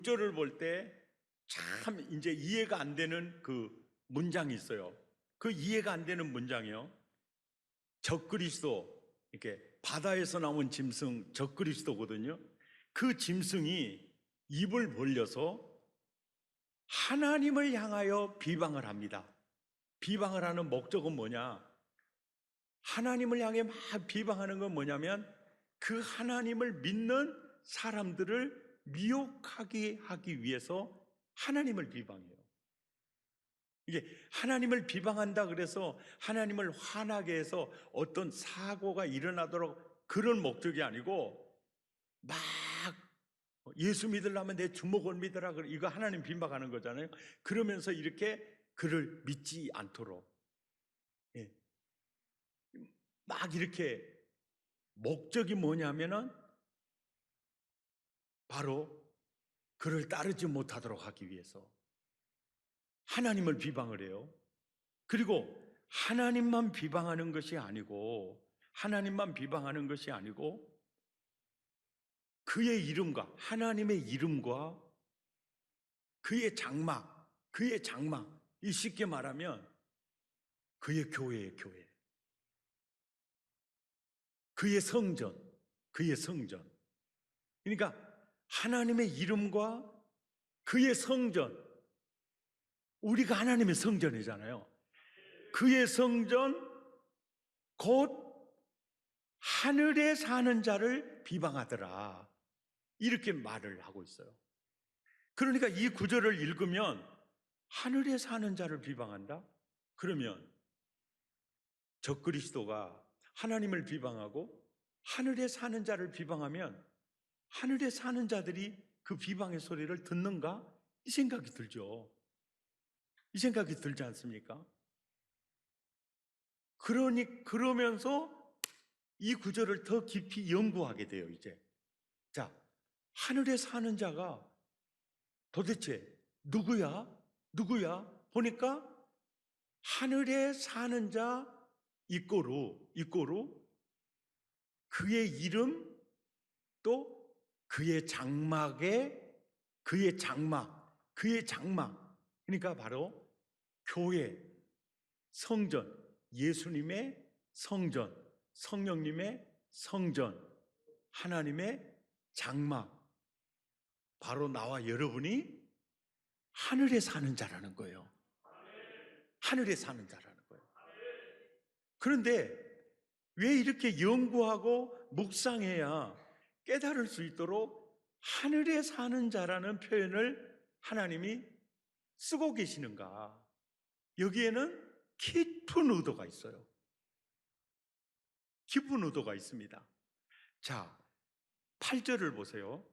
구절을 볼 때 참 이제 이해가 안 되는 그 문장이 있어요. 그 이해가 안 되는 문장이요. 적그리스도, 이렇게 바다에서 나온 짐승 적그리스도거든요. 그 짐승이 입을 벌려서 하나님을 향하여 비방을 합니다. 비방을 하는 목적은 뭐냐? 하나님을 향해 막 비방하는 건 뭐냐면 그 하나님을 믿는 사람들을 미혹하게 하기 위해서 하나님을 비방해요. 이게 하나님을 비방한다 그래서 하나님을 화나게 해서 어떤 사고가 일어나도록 그런 목적이 아니고, 막 예수 믿으려면 내 주먹을 믿으라, 이거 하나님 비방하는 거잖아요. 그러면서 이렇게 그를 믿지 않도록, 예, 막 이렇게 목적이 뭐냐면은 바로 그를 따르지 못하도록 하기 위해서 하나님을 비방을 해요. 그리고 하나님만 비방하는 것이 아니고, 그의 이름과 하나님의 이름과 그의 장막, 이 쉽게 말하면 그의 교회의 교회, 그의 성전. 그러니까 하나님의 이름과 그의 성전, 우리가 하나님의 성전이잖아요. 그의 성전, 곧 하늘에 사는 자를 비방하더라, 이렇게 말을 하고 있어요. 그러니까 이 구절을 읽으면 하늘에 사는 자를 비방한다? 그러면 적그리스도가 하나님을 비방하고 하늘에 사는 자를 비방하면 하늘에 사는 자들이 그 비방의 소리를 듣는가? 이 생각이 들죠. 이 생각이 들지 않습니까? 그러면서 이 구절을 더 깊이 연구하게 돼요, 이제. 자, 하늘에 사는 자가 도대체 누구야? 보니까 하늘에 사는 자 이꼬루 그의 이름, 또 그의 장막, 그러니까 바로 교회, 성전, 예수님의 성전, 성령님의 성전, 하나님의 장막, 바로 나와 여러분이 하늘에 사는 자라는 거예요. 하늘에 사는 자라는 거예요. 그런데 왜 이렇게 연구하고 묵상해야 깨달을 수 있도록 하늘에 사는 자라는 표현을 하나님이 쓰고 계시는가? 여기에는 깊은 의도가 있어요. 깊은 의도가 있습니다. 자, 8절을 보세요.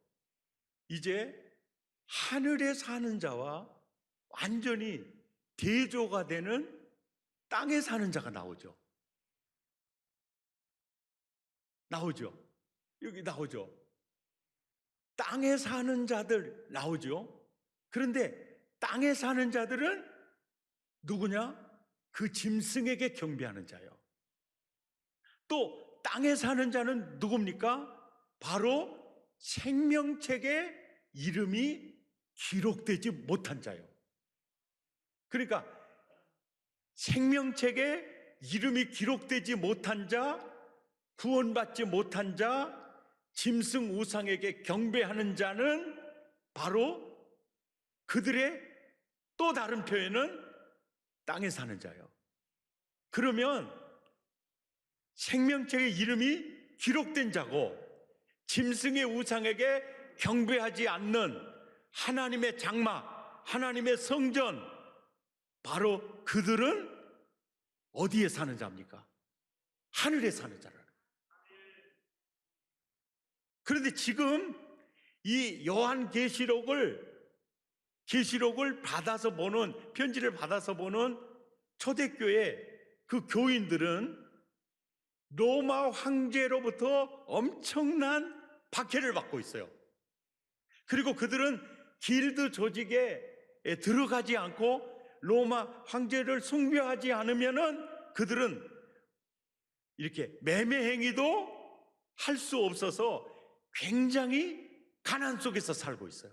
이제 하늘에 사는 자와 완전히 대조가 되는 땅에 사는 자가 나오죠. 여기 나오죠. 땅에 사는 자들 나오죠. 그런데 땅에 사는 자들은 누구냐? 그 짐승에게 경배하는 자요. 또 땅에 사는 자는 누굽니까? 바로 생명책에 이름이 기록되지 못한 자요. 그러니까 생명책에 이름이 기록되지 못한 자, 구원받지 못한 자, 짐승 우상에게 경배하는 자는 바로 그들의 또 다른 표현은 땅에 사는 자요. 그러면 생명책에 이름이 기록된 자고 짐승의 우상에게 경배하지 않는 하나님의 장막, 하나님의 성전, 바로 그들은 어디에 사는 자입니까? 하늘에 사는 자라는. 그런데 지금 이 계시록을 받아서 보는, 편지를 받아서 보는 초대교회 그 교인들은 로마 황제로부터 엄청난 박해를 받고 있어요. 그리고 그들은 길드 조직에 들어가지 않고 로마 황제를 숭배하지 않으면은 그들은 이렇게 매매 행위도 할 수 없어서 굉장히 가난 속에서 살고 있어요.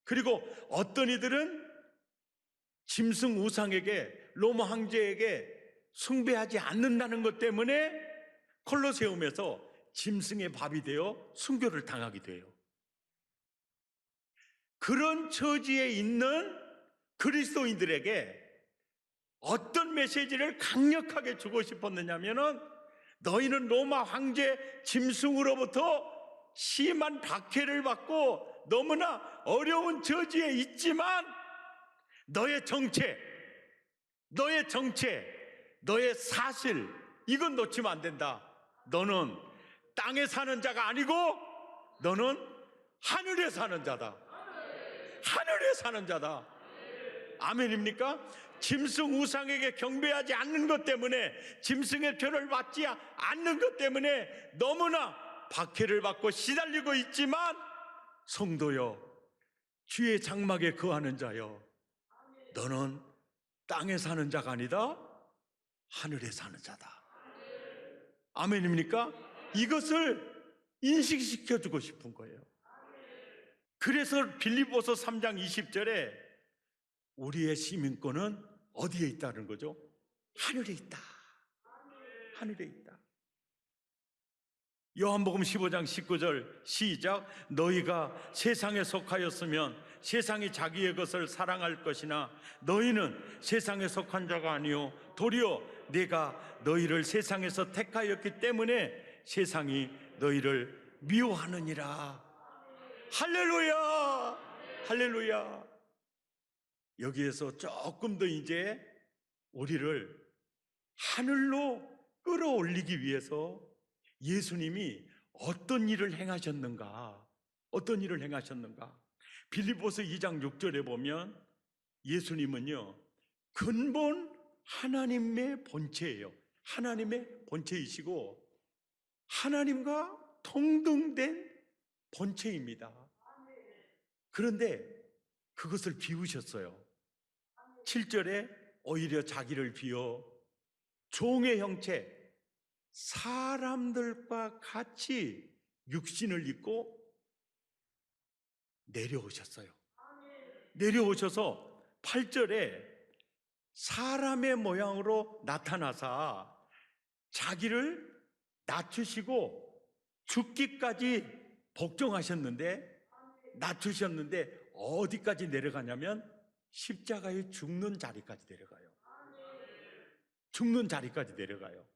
그리고 어떤 이들은 짐승 우상에게, 로마 황제에게 숭배하지 않는다는 것 때문에 콜로세움에서 짐승의 밥이 되어 순교를 당하게 돼요. 그런 처지에 있는 그리스도인들에게 어떤 메시지를 강력하게 주고 싶었느냐면은, 너희는 로마 황제 짐승으로부터 심한 박해를 받고 너무나 어려운 처지에 있지만 너의 정체, 너의 사실, 이건 놓치면 안 된다. 너는 땅에 사는 자가 아니고 너는 하늘에 사는 자다. 하늘에 사는 자다. 아멘입니까? 짐승 우상에게 경배하지 않는 것 때문에, 짐승의 표를 받지 않는 것 때문에 너무나 박해를 받고 시달리고 있지만, 성도여, 주의 장막에 거하는 자여, 너는 땅에 사는 자가 아니다, 하늘에 사는 자다. 아멘입니까? 이것을 인식시켜주고 싶은 거예요. 그래서 빌립보서 3장 20절에 우리의 시민권은 어디에 있다는 거죠? 하늘에 있다. 하늘에 있다. 요한복음 15장 19절 시작. 너희가 세상에 속하였으면 세상이 자기의 것을 사랑할 것이나 너희는 세상에 속한 자가 아니요 도리어 내가 너희를 세상에서 택하였기 때문에 세상이 너희를 미워하느니라. 할렐루야! 할렐루야! 여기에서 조금 더 이제 우리를 하늘로 끌어올리기 위해서 예수님이 어떤 일을 행하셨는가? 어떤 일을 행하셨는가? 빌립보서 2장 6절에 보면 예수님은요, 근본 하나님의 본체예요. 하나님의 본체이시고 하나님과 동등된 본체입니다. 그런데 그것을 비우셨어요. 7절에 오히려 자기를 비워 종의 형체, 사람들과 같이 육신을 입고 내려오셨어요. 내려오셔서 8절에 사람의 모양으로 나타나사 자기를 낮추시고 죽기까지 복종하셨는데, 낮추셨는데 어디까지 내려가냐면 십자가에 죽는 자리까지 내려가요. 죽는 자리까지 내려가요.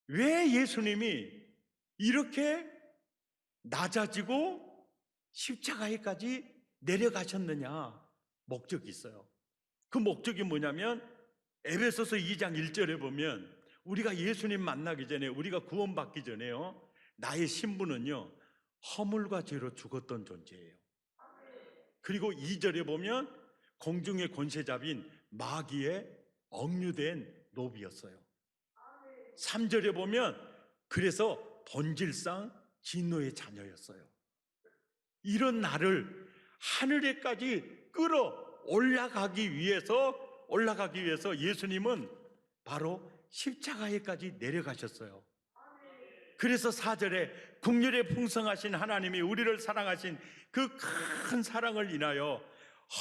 왜 예수님이 이렇게 낮아지고 십자가에까지 내려가셨느냐? 목적이 있어요. 그 목적이 뭐냐면 에베소서 2장 1절에 보면 우리가 예수님 만나기 전에, 우리가 구원받기 전에요, 나의 신분은요 허물과 죄로 죽었던 존재예요. 그리고 2절에 보면 공중의 권세자인 마귀의 억류된 노비였어요. 3절에 보면 그래서 본질상 진노의 자녀였어요. 이런 나를 하늘에까지 끌어 올라가기 위해서 예수님은 바로 십자가에까지 내려가셨어요. 그래서 4절에 국률에 풍성하신 하나님이 우리를 사랑하신 그 큰 사랑을 인하여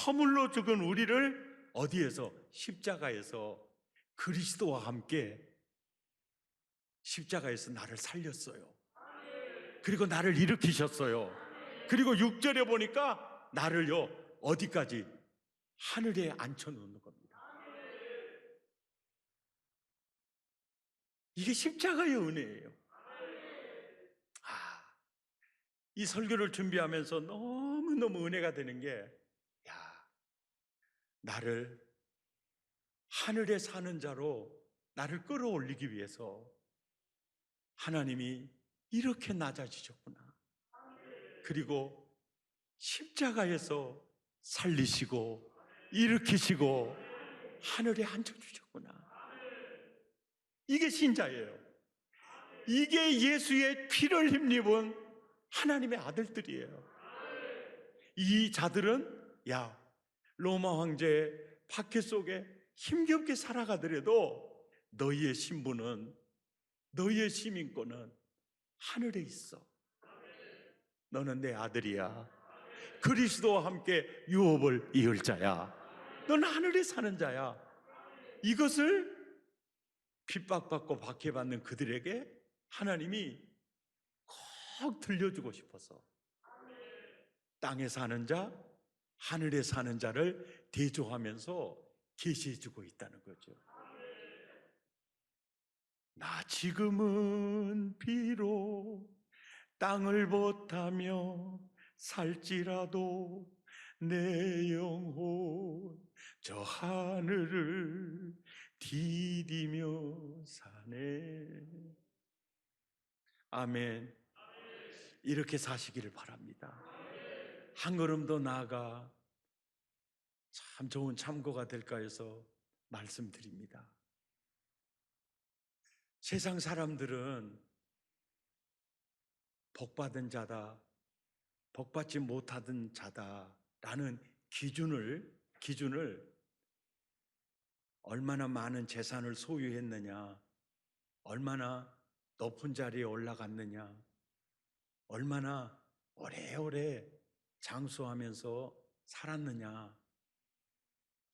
허물로 죽은 우리를 어디에서? 십자가에서 그리스도와 함께 십자가에서 나를 살렸어요. 그리고 나를 일으키셨어요. 그리고 6절에 보니까 나를요 어디까지? 하늘에 앉혀놓는 겁니다. 이게 십자가의 은혜예요. 이 설교를 준비하면서 너무너무 은혜가 되는 게, 나를 하늘에 사는 자로 나를 끌어올리기 위해서 하나님이 이렇게 낮아지셨구나. 그리고 십자가에서 살리시고 일으키시고 하늘에 앉혀주셨구나. 이게 신자예요. 이게 예수의 피를 힘입은 하나님의 아들들이에요. 이 자들은 로마 황제의 박해 속에 힘겹게 살아가더라도 너희의 신분은, 너희의 시민권은 하늘에 있어. 너는 내 아들이야. 그리스도와 함께 유업을 이을 자야. 넌 하늘에 사는 자야. 이것을 핍박받고 박해받는 그들에게 하나님이 꼭 들려주고 싶어서 땅에 사는 자, 하늘에 사는 자를 대조하면서 계시해주고 있다는 거죠. 나 지금은 비록 땅을 못하며 살지라도 내 영혼 저 하늘을 디디며 사네. 아멘. 이렇게 사시기를 바랍니다. 한 걸음 더 나아가 참 좋은 참고가 될까 해서 말씀드립니다. 세상 사람들은 복받은 자다, 복받지 못하던 자다라는 기준을 얼마나 많은 재산을 소유했느냐, 얼마나 높은 자리에 올라갔느냐, 얼마나 오래오래 장수하면서 살았느냐,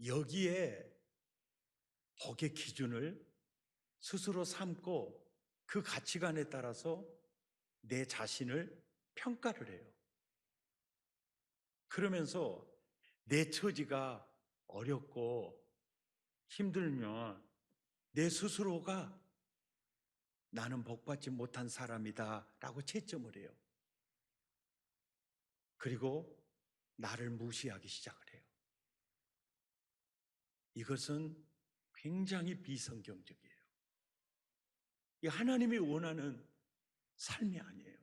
여기에 복의 기준을 스스로 삼고 그 가치관에 따라서 내 자신을 평가를 해요. 그러면서 내 처지가 어렵고 힘들면 내 스스로가 나는 복받지 못한 사람이다 라고 채점을 해요. 그리고 나를 무시하기 시작을 해요. 이것은 굉장히 비성경적이에요. 이 하나님이 원하는 삶이 아니에요.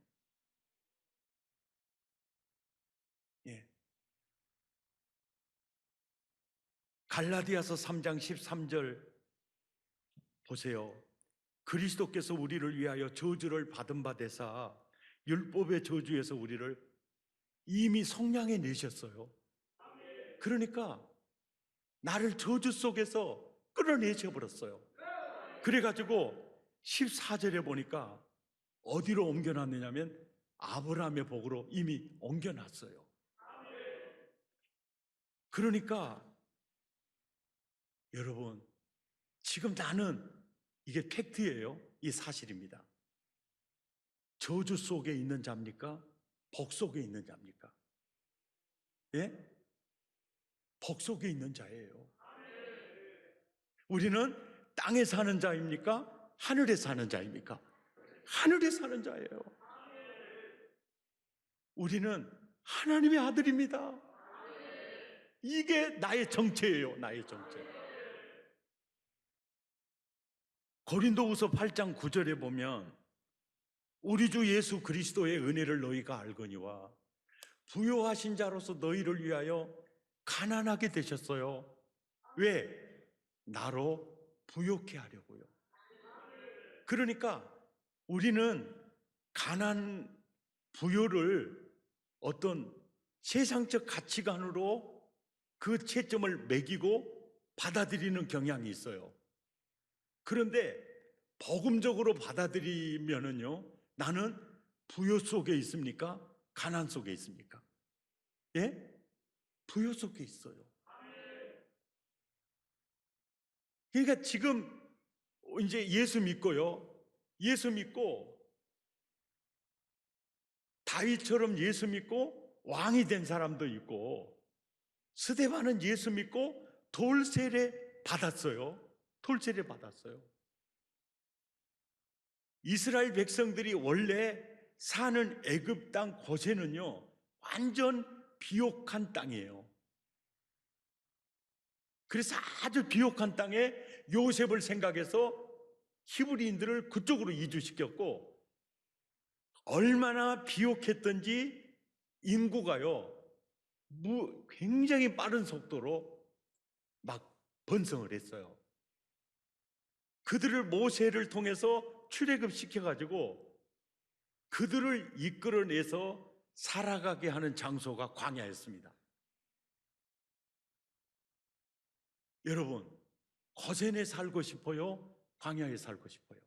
예. 갈라디아서 3장 13절 보세요. 그리스도께서 우리를 위하여 저주를 받은 바 되사 율법의 저주에서 우리를 이미 성량해 내셨어요. 그러니까 나를 저주 속에서 끌어내셔 버렸어요. 그래가지고 14절에 보니까 어디로 옮겨놨느냐면 아브라함의 복으로 이미 옮겨놨어요. 그러니까 여러분, 지금 나는 이게 팩트예요. 이 사실입니다. 저주 속에 있는 자입니까? 복 속에 있는 자입니까? 예? 복 속에 있는 자예요. 우리는 땅에 사는 자입니까? 하늘에 사는 자입니까? 하늘에 사는 자예요. 우리는 하나님의 아들입니다. 이게 나의 정체예요. 나의 정체. 고린도후서 8장 9절에 보면 우리 주 예수 그리스도의 은혜를 너희가 알거니와 부요하신 자로서 너희를 위하여 가난하게 되셨어요. 왜? 나로 부요케 하려고요. 그러니까 우리는 가난, 부요를 어떤 세상적 가치관으로 그 채점을 매기고 받아들이는 경향이 있어요. 그런데 복음적으로 받아들이면은요, 나는 부요 속에 있습니까? 가난 속에 있습니까? 예? 부요 속에 있어요. 그러니까 지금 이제 예수 믿고요. 예수 믿고 다윗처럼 예수 믿고 왕이 된 사람도 있고, 스데반은 예수 믿고 돌세례 받았어요. 돌세례 받았어요. 이스라엘 백성들이 원래 사는 애굽 땅 고센은요, 완전 비옥한 땅이에요. 그래서 아주 비옥한 땅에 요셉을 생각해서 히브리인들을 그쪽으로 이주시켰고, 얼마나 비옥했던지 인구가요, 굉장히 빠른 속도로 막 번성을 했어요. 그들을 모세를 통해서 출애굽 시켜가지고 그들을 이끌어내서 살아가게 하는 장소가 광야였습니다. 여러분, 고센에 살고 싶어요? 광야에 살고 싶어요?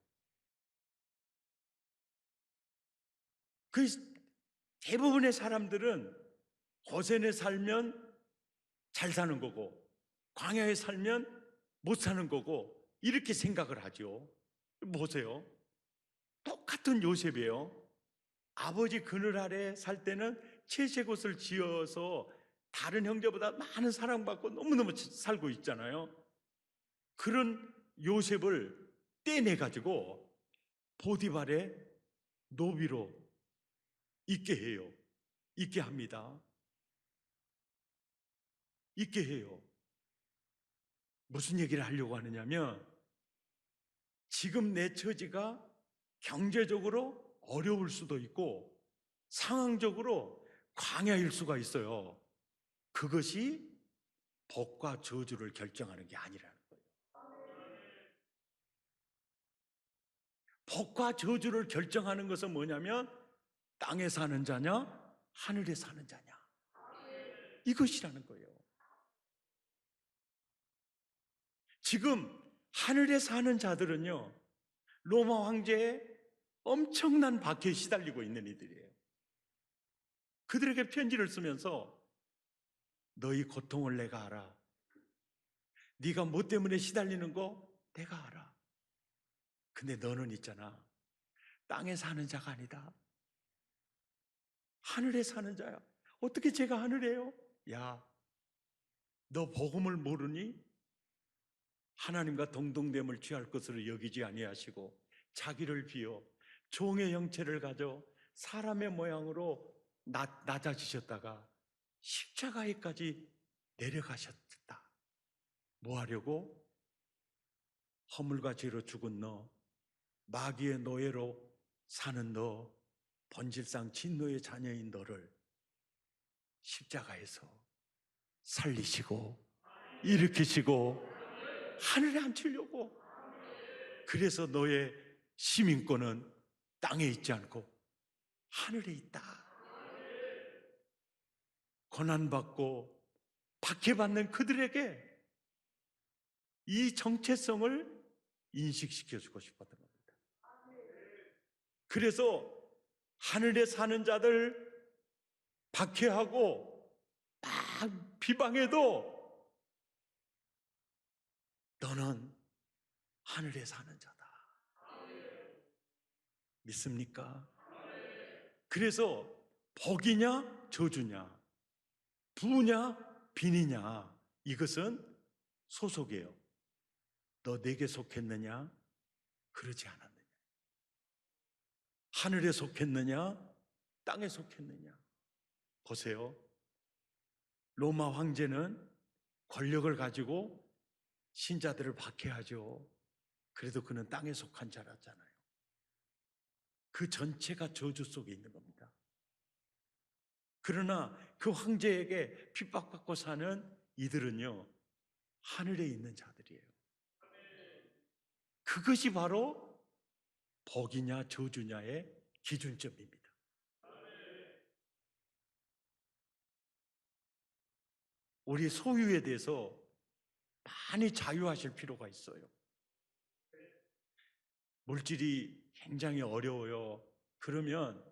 그 대부분의 사람들은 고센에 살면 잘 사는 거고 광야에 살면 못 사는 거고 이렇게 생각을 하죠. 보세요. 똑같은 요셉이에요. 아버지 그늘 아래 살 때는 채색옷을 지어서 다른 형제보다 많은 사랑받고 너무너무 살고 있잖아요. 그런 요셉을 떼내가지고 보디발의 노비로 있게 해요. 있게 합니다. 있게 해요. 무슨 얘기를 하려고 하느냐면 지금 내 처지가 경제적으로 어려울 수도 있고 상황적으로 광야일 수가 있어요. 그것이 복과 저주를 결정하는 게 아니라는 거예요. 복과 저주를 결정하는 것은 뭐냐면 땅에 사는 자냐 하늘에 사는 자냐 이것이라는 거예요. 지금 하늘에 사는 자들은요 로마 황제의 엄청난 박해에 시달리고 있는 이들이에요. 그들에게 편지를 쓰면서 너희 고통을 내가 알아. 네가 뭐 때문에 시달리는 거 내가 알아. 근데 너는 있잖아. 땅에 사는 자가 아니다. 하늘에 사는 자야. 어떻게 제가 하늘에요? 야, 너 복음을 모르니? 하나님과 동등됨을 취할 것으로 여기지 아니하시고 자기를 비워 종의 형체를 가져 사람의 모양으로 낮아지셨다가 십자가에까지 내려가셨다. 뭐 하려고? 허물과 죄로 죽은 너, 마귀의 노예로 사는 너, 본질상 진노의 자녀인 너를 십자가에서 살리시고 일으키시고 하늘에 앉히려고. 그래서 너의 시민권은 땅에 있지 않고 하늘에 있다. 고난받고 박해받는 그들에게 이 정체성을 인식시켜주고 싶었던 겁니다. 그래서 하늘에 사는 자들 박해하고 막 비방해도 너는 하늘에 사는 자다. 믿습니까? 그래서 복이냐 저주냐 부냐 빈이냐 이것은 소속이에요. 너 내게 속했느냐 그러지 않았느냐, 하늘에 속했느냐 땅에 속했느냐. 보세요. 로마 황제는 권력을 가지고 신자들을 박해하죠. 그래도 그는 땅에 속한 자랐잖아요. 그 전체가 저주 속에 있는 겁니다. 그러나 그 황제에게 핍박받고 사는 이들은요 하늘에 있는 자들이에요. 그것이 바로 복이냐 저주냐의 기준점입니다. 우리 소유에 대해서 많이 자유하실 필요가 있어요. 물질이 굉장히 어려워요. 그러면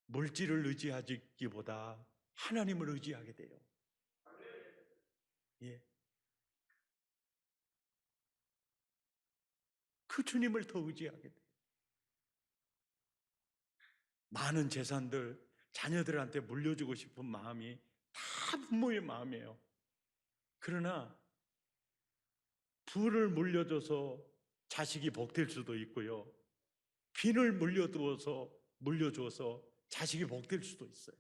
물질을 의지하기보다 하나님을 의지하게 돼요. 예. 그 주님을 더 의지하게 돼요. 많은 재산들 자녀들한테 물려주고 싶은 마음이 다 부모의 마음이에요. 그러나 부를 물려줘서 자식이 복될 수도 있고요. 빈을 물려줘서 자식이 복될 수도 있어요.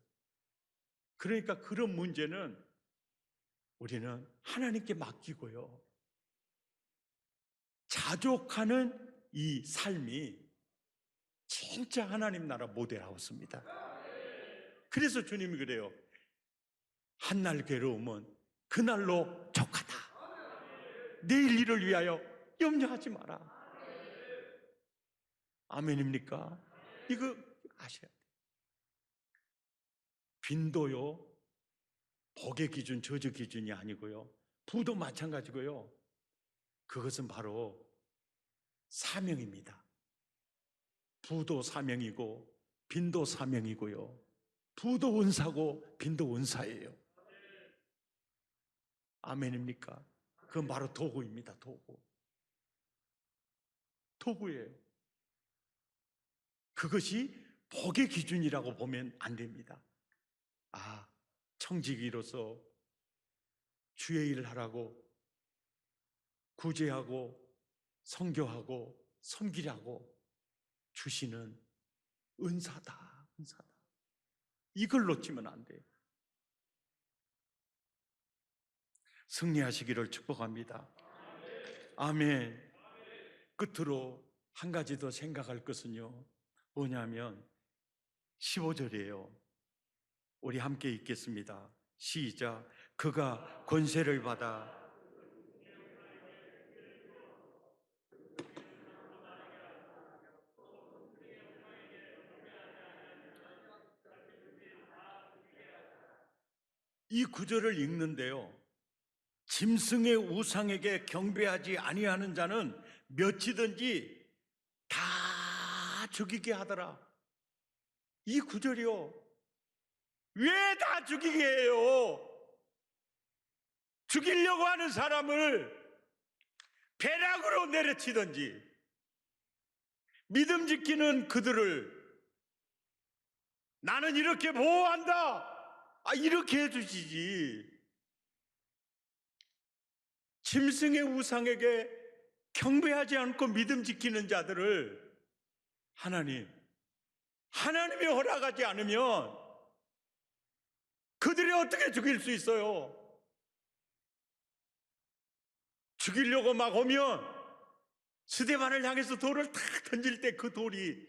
그러니까 그런 문제는 우리는 하나님께 맡기고요. 자족하는 이 삶이 진짜 하나님 나라 모델하우스입니다. 그래서 주님이 그래요. 한날 괴로움은 그날로 족하다. 내일 일을 위하여 염려하지 마라. 아멘입니까? 이거 아셔야 돼요. 빈도요 복의 기준, 저주 기준이 아니고요. 부도 마찬가지고요. 그것은 바로 사명입니다. 부도 사명이고 빈도 사명이고요. 부도 은사고 빈도 은사예요. 아멘입니까? 그건 바로 도구입니다. 도구예요. 그것이 복의 기준이라고 보면 안 됩니다. 청지기로서 주의 일을 하라고, 구제하고 선교하고 섬기라고 주시는 은사다. 이걸 놓치면 안 돼요. 승리하시기를 축복합니다. 아멘. 끝으로 한 가지 더 생각할 것은요, 뭐냐면 15절이에요. 우리 함께 읽겠습니다. 시작. 그가 권세를 받아 이 구절을 읽는데요, 짐승의 우상에게 경배하지 아니하는 자는 몇이든지 다 죽이게 하더라. 이 구절이요, 왜 다 죽이게 해요? 죽이려고 하는 사람을 배락으로 내려치든지, 믿음 지키는 그들을 나는 이렇게 보호한다, 이렇게 해주시지. 짐승의 우상에게 경배하지 않고 믿음 지키는 자들을 하나님이 허락하지 않으면 그들이 어떻게 죽일 수 있어요? 죽이려고 막 오면 스데반을 향해서 돌을 탁 던질 때 그 돌이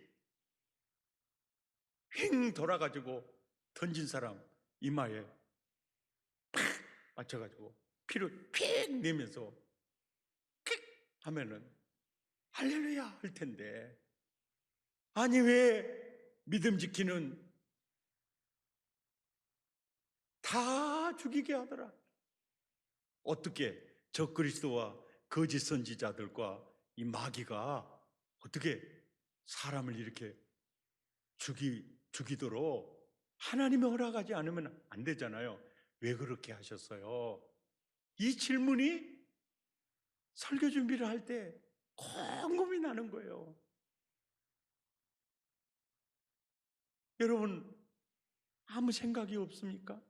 휙 돌아가지고 던진 사람 이마에 팍 맞춰가지고 피를 픽 내면서 픽 하면은 할렐루야 할 텐데, 아니 왜 믿음 지키는 다 죽이게 하더라. 어떻게 적그리스도와 거짓 선지자들과 이 마귀가 어떻게 사람을 이렇게 죽이도록 하나님이 허락하지 않으면 안 되잖아요. 왜 그렇게 하셨어요? 이 질문이 설교 준비를 할 때 곰곰이 나는 거예요. 여러분 아무 생각이 없습니까?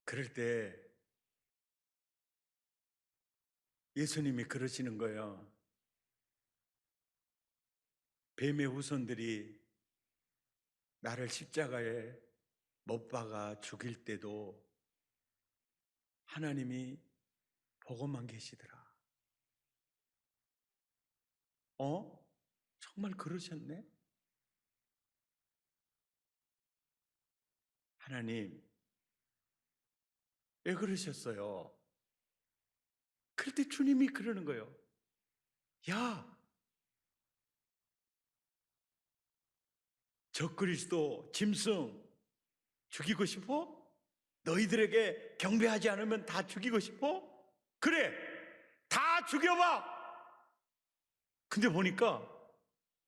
그럴 때 예수님이 그러시는 거예요. 뱀의 후손들이 나를 십자가에 못 박아 죽일 때도 하나님이 보고만 계시더라. 정말 그러셨네? 하나님, 왜 그러셨어요? 그럴 때 주님이 그러는 거예요. 야, 적그리스도, 짐승 죽이고 싶어? 너희들에게 경배하지 않으면 다 죽이고 싶어? 그래, 다 죽여봐! 근데 보니까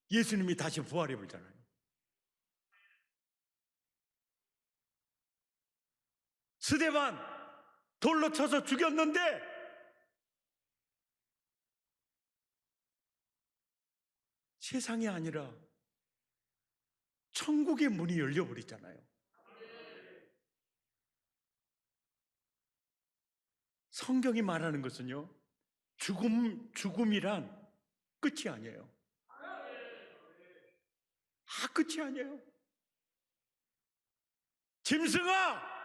예수님이 다시 부활해 보잖아요. 스데반 돌로 쳐서 죽였는데 세상이 아니라 천국의 문이 열려버리잖아요. 성경이 말하는 것은요, 죽음이란 끝이 아니에요. 끝이 아니에요. 짐승아,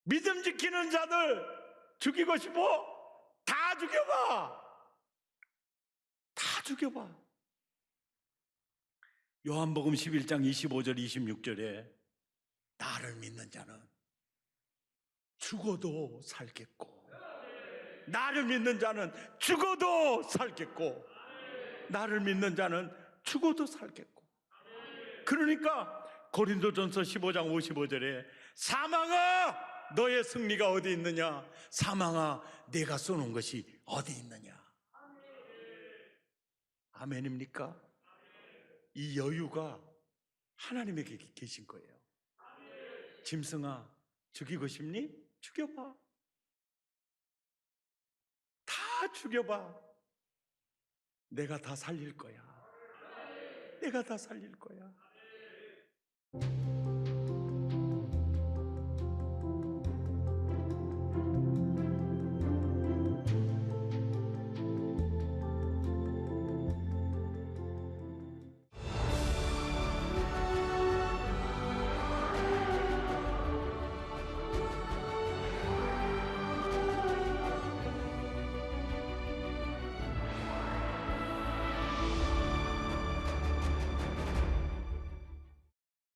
믿음 지키는 자들 죽이고 싶어? 다 죽여봐. 다 죽여봐. 요한복음 11장 25절 26절에 나를 믿는 자는 죽어도 살겠고, 나를 믿는 자는 죽어도 살겠고, 나를 믿는 자는 죽어도 살겠고. 그러니까 고린도전서 15장 55절에 사망아 너의 승리가 어디 있느냐, 사망아 내가 쏘는 것이 어디 있느냐. 아멘입니까? 이 여유가 하나님에게 계신 거예요. 짐승아, 죽이고 싶니? 죽여봐. 다 죽여봐. 내가 다 살릴 거야. 내가 다 살릴 거야.